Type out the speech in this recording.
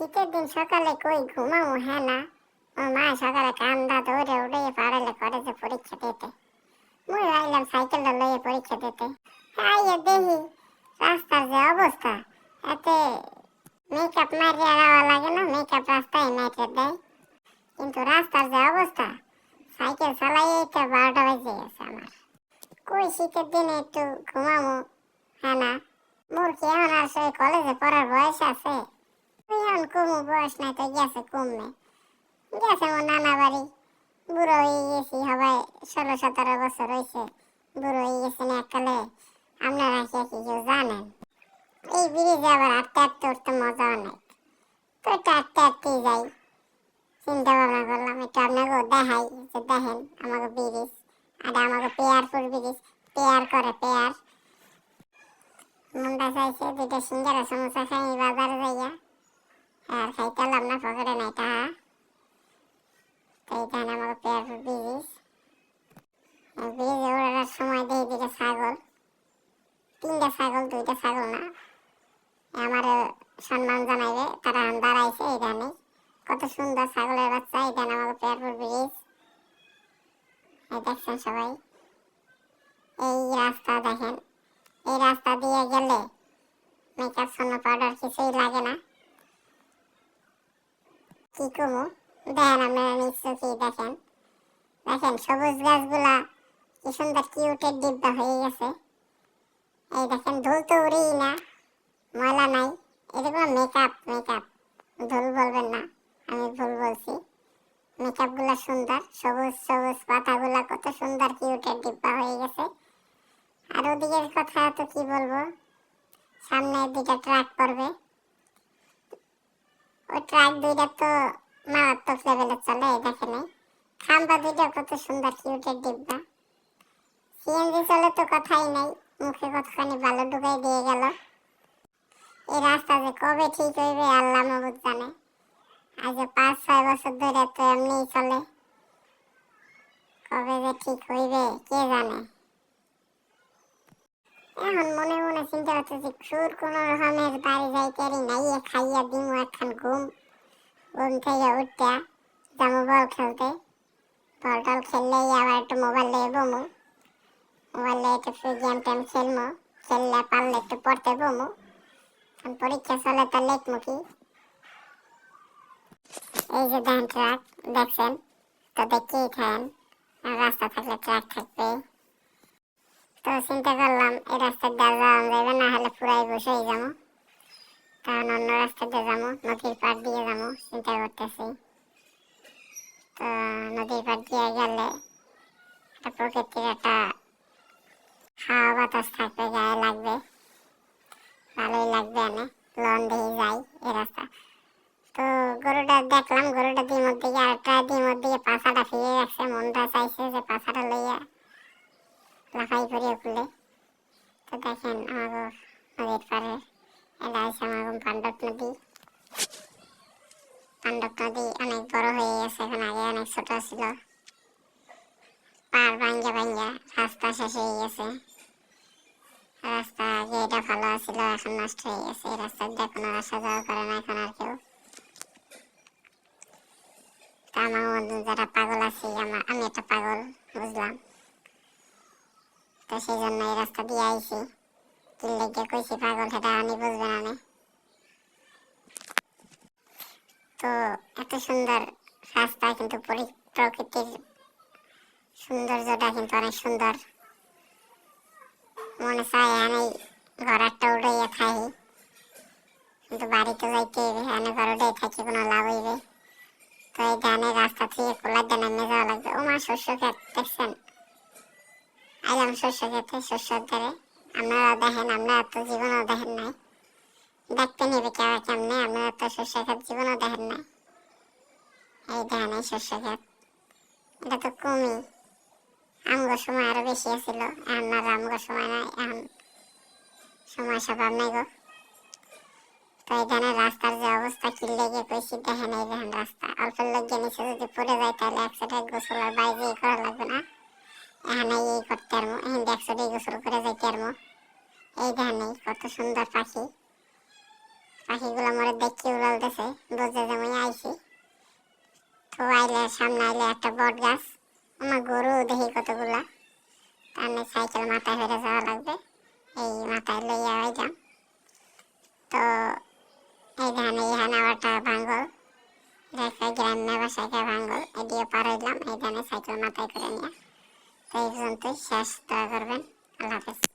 শীতের দিন সকালে কই ঘুমাবো হ্যাঁ না। ওর মা সকালে কান্দা দৌড়ে উড়ে পাড়ালে কলেজে পরীক্ষা দিতে। মুই ভাইলাম সাইকেলটা লইয়ে পরীক্ষা দিতে। আইয়ে দেখি রাস্তার যে অবস্থা, এতে মেকআপ মারিয়ে যাওয়া লাগে না, মেকআপ রাস্তায় মেটে দেয়। কিন্তু রাস্তার যে অবস্থা, সাইকেল চালাইয়ে তো 12টা বেজে গেছে আমার। কই শীতের দিনে একটু ঘুমাবো হ্যাঁ না। মোর কি এখন আর সেই কলেজে পড়ার বয়স আছে? এখন কমু বয়স নাই তো গেছে কমবে। গেছে মোর নানা বাড়ি, বুড়ো হয়ে গেছি, সবাই 16-17 বছর হয়েছে, বুড়ো হয়ে গেছি না এককালে। আপনারা কি কি কেউ জানেন? এই ব্রিজে আবার হাঁটতে হাঁটতে উঠতে মজা অনেক, তো এটা হাঁটতে হাঁটতেই যাই। চিন্তা ভাবনা করলাম একটু আপনাকেও দেখাই, যে দেখেন আমাকে ব্রিজ, আর আমাকে পেয়ারপুর ব্রিজ, পেয়ার করে পেয়ার। মনটা চাইছে দুইটা সিঙ্গারা সমোসা খাই বাজারে যাইয়া, আর খাইতেলাম না, পকেটে নাই টাকা। তো এইখানে আমাকে পেয়ারপুর ব্রিজ, ব্রিজে ওড়ার সময় দেখি দুইটা ছাগল, 3টা ছাগল, 2টা ছাগল না, আমার সম্মান জানাইবে তারা দাঁড়াইছে। এইখানে কত সুন্দর ছাগলের বাচ্চা। এইখানে আমাকে পেয়ারপুর ব্রিজ, এই দেখছেন সবাই। এই রাস্তা দেখেন, এই রাস্তা দিয়ে গেলে মেকআপ সোনা পাউডার কিছুই লাগে না। কি কমু দেখেন, আপনারা নিশ্চয়ই দেখেন, দেখেন সবুজ গাছগুলা কি সুন্দর কিউটের ডিব্বা হয়ে গেছে। এই দেখেন ধুল তো উড়েই না, ময়লা নাই। এটা কোনো মেকআপ, মেকআপ ধুল বলবেন না, আমি ভুল বলছি। মেকআপ গুলা সুন্দর, সবুজ সবুজ পাতাগুলা কত সুন্দর কিউটের ডিব্বা হয়ে গেছে। আর ওদিকের কথা তো কি বলবো, সামনে 2টা ট্রাক পড়বে। ওই ট্রাক 2টা তো মারাত্মক লেভেলে চলে। দেখেন খাম্বা 2টা কত সুন্দর কিউটের ডিব্বা। সিএনজি চলে তো কথাই নাই, মুখে কতখানি ভালো ঢুকাই দিয়ে গেল। এই রাস্তা যে কবে ঠিক হইবে আল্লাহ মাবুদ জানে। আজ 5-6 বছর ধরে তো এমনিই চলে, কবে যে ঠিক হইবে কে জানে। এখন মনে মনে চিন্তা করতেছি সুর কোন রকমের বাড়ি যাইতে নাই, খাইয়া দিমু একখান ঘুম, ঘুম থেকে উঠতে যাবো বল খেলতে। বল টল খেললেই আবার একটু মোবাইল নিয়ে বমু, মোবাইলে একটু ফ্রি গেম টেম খেলবো, খেললে পারলে একটু পড়তে বমু। পরীক্ষা চলে তো লেখমু কি। এই যে দেখেন ট্রাক, দেখছেন তো দেখেই থাকেন, রাস্তা থাকলে ট্রাক থাকবে। তো চিন্তা করলাম এই রাস্তা দিয়ে যাওয়া যাবে না, হলে পুরাই বসে যাবো, কারণ অন্য রাস্তা দিয়ে যাবো, নদীর পাড় দিয়ে যাবো চিন্তা করতেছি। তো নদীর পাড় দিয়ে গেলে একটা প্রকৃতির একটা হাওয়া বাতাস থাকবে, গায়ে লাগবে, ভালোই লাগবে। এনে লন দিয়ে যাই এই রাস্তা। তো গরুটা দেখলাম, গরুটা দিমর দিকে আরেকটা দিমর দিকে পাছাটা ফিরে রাখছে। মনটা চাইছে যে পাছাটা লইয়া লাফাই করিয়া খুলে। তো দেখেন আমাকে নদীর পাড়ে, এটা হচ্ছে আমার পাণ্ডব নদী। পাণ্ডব নদী অনেক বড় হয়ে গেছে, এখন আগে অনেক ছোট ছিল। পাড় ভাঙ্গা ভাঙ্গা রাস্তা শেষ হয়ে গেছে। রাস্তা আগে এটা ভালো ছিল, এখন নষ্ট হয়ে গেছে। এই রাস্তা দিয়ে কোনো আসা যাওয়া করে না এখন আর কেউ। তো আমার মধ্যে যারা পাগল আছে, আমি একটা পাগল বুঝলাম, তো সেই জন্য এই রাস্তা দিয়ে আইছি। কি লেগে কইছি পাগল সেটা আমি বুঝবেন না। তো এত সুন্দর রাস্তা, কিন্তু প্রকৃতির সৌন্দর্যটা কিন্তু অনেক সুন্দর। মনে চায় এখানে ঘর একটা উড়াইয়া থাকি, কিন্তু বাড়িতে যাইতে হইবে, এখানে ঘর উড়াই থাকি কোনো লাভ হইবে? তো এই ধানের রাস্তা থেকে খোলার দিয়ে নেমে যাওয়া লাগবে। ও মা শস্য ক্ষেত দেখছেন, আইলাম শস্য ক্ষেতে, শস্যর ধারে। আপনারা দেখেন, আপনারা তো জীবনেও দেখেন নাই, দেখতে নেবে কেমনে, আপনারা তো শস্য ক্ষেত জীবনেও দেখেন নাই। এই দেখেন এই শস্য ক্ষেত, এটা তো কমই, আমগো সময় আরো বেশি আছিল। এখন আর আমগো সময় নাই, এখন সময় স্বভাব নাই গো। তো এখানে রাস্তার যে অবস্থা কি লেগে কইছি দেখেন। এই দেখেন রাস্তা, অল্প লেগে নিচে যদি পড়ে যায় তাহলে একসাথে গোসল আর বাইরে করা লাগবে না, এখানে এই করতে পারবো, এখানে একসাথে গোসল করে যাইতে পারবো। এই দেখেন কত সুন্দর পাখি, পাখিগুলো মরে দেখি উড়ালতেছে, বুঝে যে মুই আইছি। তো আইলে সামনে আইলে একটা বট গাছ, আমার গরু দেখি কতগুলা। তার সাইকেল মাথায় ফেলে যাওয়া লাগবে, এই মাথায় লইয়া যাম। তো এই ধান এইখানে আবারটা ভাঙ্গল, একটা গ্রাম্য বাসায় ভাঙ্গল, এদিকে পার হইলাম এই ধানে সাইকেল মাথায় করে নিয়ে। তো এই পর্যন্তই শেষ, দোয়া করবেন। আল্লাহ হাফেজ।